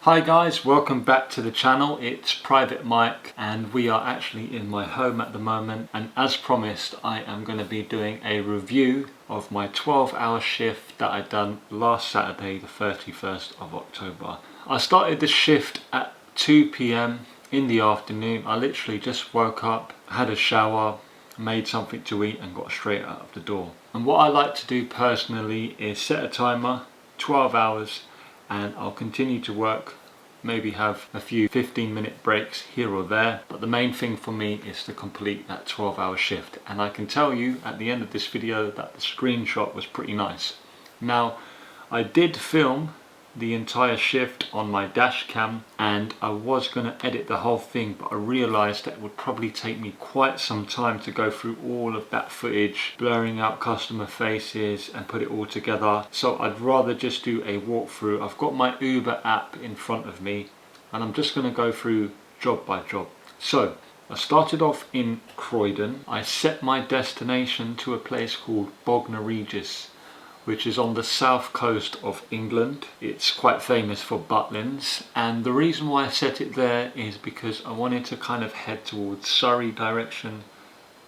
Hi guys, welcome back to the channel. It's Private Mike and we are actually in my home at the moment, and as promised I am going to be doing a review of my 12-hour shift that I done last Saturday, the 31st of October. I started the shift at 2 p.m. in the afternoon. I literally just woke up, had a shower, made something to eat and got straight out of the door. And what I like to do personally is set a timer, 12 hours, and I'll continue to work, maybe have a few 15-minute breaks here or there, but the main thing for me is to complete that 12-hour shift. And I can tell you at the end of this video that the screenshot was pretty nice. Now, I did film the entire shift on my dash cam and I was going to edit the whole thing, but I realized that it would probably take me quite some time to go through all of that footage, blurring out customer faces and put it all together. So I'd rather just do a walkthrough. I've got my Uber app in front of me and I'm just going to go through job by job. So I started off in Croydon. I set my destination to a place called Bognor Regis, which is on the south coast of England. It's quite famous for Butlins, and the reason why I set it there is because I wanted to kind of head towards Surrey direction,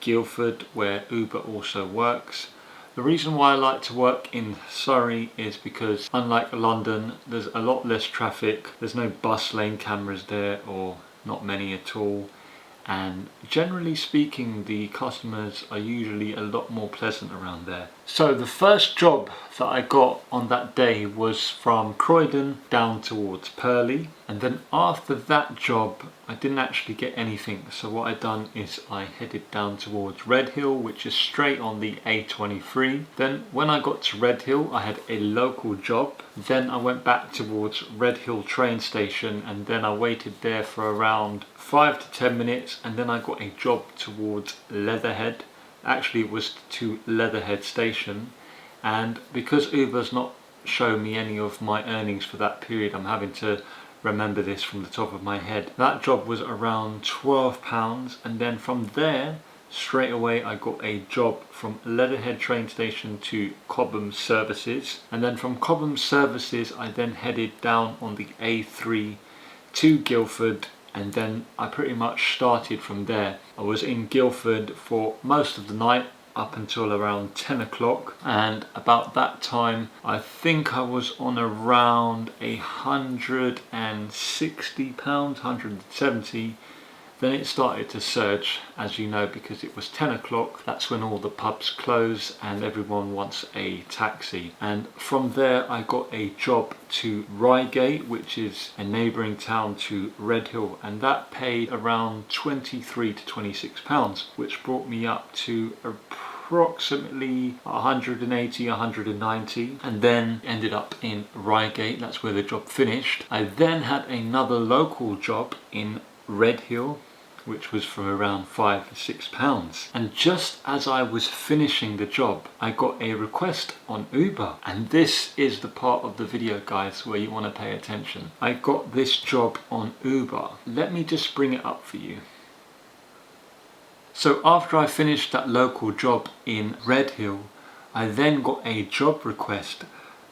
Guildford, where Uber also works. The reason why I like to work in Surrey is because unlike London, there's a lot less traffic, there's no bus lane cameras there, or not many at all. And generally speaking, the customers are usually a lot more pleasant around there. So the first job that I got on that day was from Croydon down towards Purley, and then after that job I didn't actually get anything. So what I done is I headed down towards Redhill, which is straight on the A23. Then when I got to Redhill I had a local job. Then I went back towards Redhill train station and then I waited there for around 5 to 10 minutes, and then I got a job towards Leatherhead. Actually it was to Leatherhead station, and because Uber's not shown me any of my earnings for that period, I'm having to remember this from the top of my head. That job was around £12, and then from there straight away I got a job from Leatherhead train station to Cobham Services, and then from Cobham Services I then headed down on the A3 to Guildford, and then I pretty much started from there. I was in Guildford for most of the night up until around 10 o'clock, and about that time I think I was on around £160, 170. Then it started to surge, as you know, because it was 10 o'clock. That's when all the pubs close and everyone wants a taxi. And from there I got a job to Reigate, which is a neighbouring town to Redhill, and that paid around £23 to £26, which brought me up to approximately 180, 190, and then ended up in Reigate. That's where the job finished. I then had another local job in Redhill, which was for around £5 to £6. And just as I was finishing the job, I got a request on Uber. And this is the part of the video, guys, where you want to pay attention. I got this job on Uber. Let me just bring it up for you. So after I finished that local job in Redhill, I then got a job request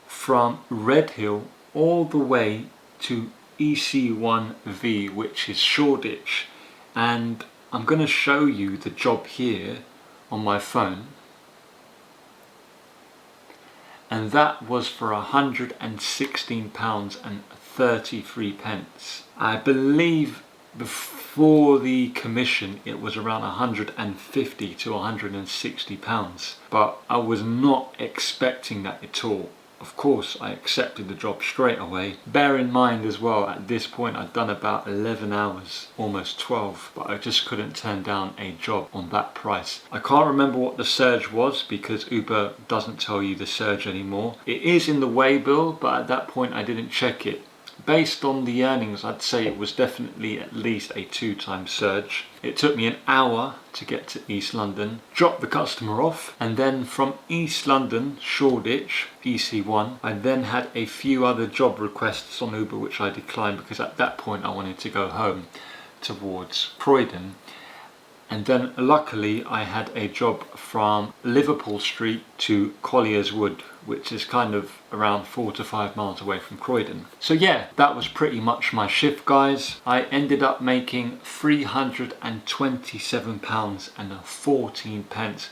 from Redhill all the way to EC1V, which is Shoreditch, and I'm going to show you the job here on my phone, and that was for £116.33. I believe before the commission it was around £150 to £160, but I was not expecting that at all. Of course I accepted the job straight away. Bear in mind as well, at this point I'd done about 11 hours, almost 12, but I just couldn't turn down a job on that price. I can't remember what the surge was because Uber doesn't tell you the surge anymore. It is in the waybill, but at that point I didn't check it. Based on the earnings, I'd say it was definitely at least a 2-time surge. It took me an hour to get to East London, drop the customer off, and then from East London, Shoreditch, EC1, I then had a few other job requests on Uber which I declined because at that point I wanted to go home towards Croydon. And then luckily I had a job from Liverpool Street to Collier's Wood, which is kind of around 4 to 5 miles away from Croydon. So yeah, that was pretty much my shift, guys. I ended up making £327.14,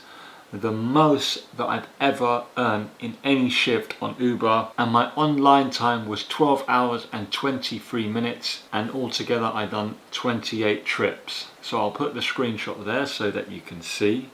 the most that I've ever earned in any shift on Uber, and my online time was 12 hours and 23 minutes, and altogether I done 28 trips. So I'll put the screenshot there so that you can see.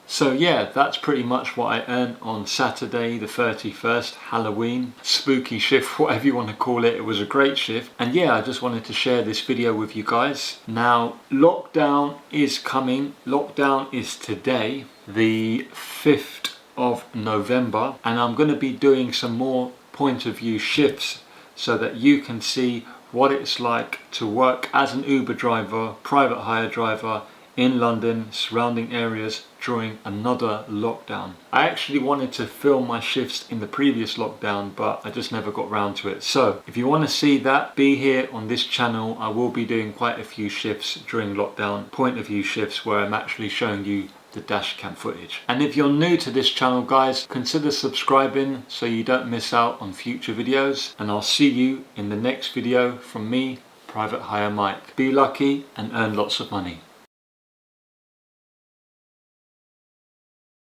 So yeah, that's pretty much what I earned on Saturday the 31st, Halloween, spooky shift, whatever you want to call it. It was a great shift. And yeah, I just wanted to share this video with you guys. Now, lockdown is coming. Lockdown is today, the 5th of November. And I'm going to be doing some more point of view shifts so that you can see what it's like to work as an Uber driver, private hire driver, in London, surrounding areas during another lockdown. I actually wanted to film my shifts in the previous lockdown, but I just never got round to it. So if you want to see that, be here on this channel. I will be doing quite a few shifts during lockdown, point of view shifts where I'm actually showing you the dash cam footage. And if you're new to this channel, guys, consider subscribing so you don't miss out on future videos. And I'll see you in the next video from me, Private Hire Mike. Be lucky and earn lots of money.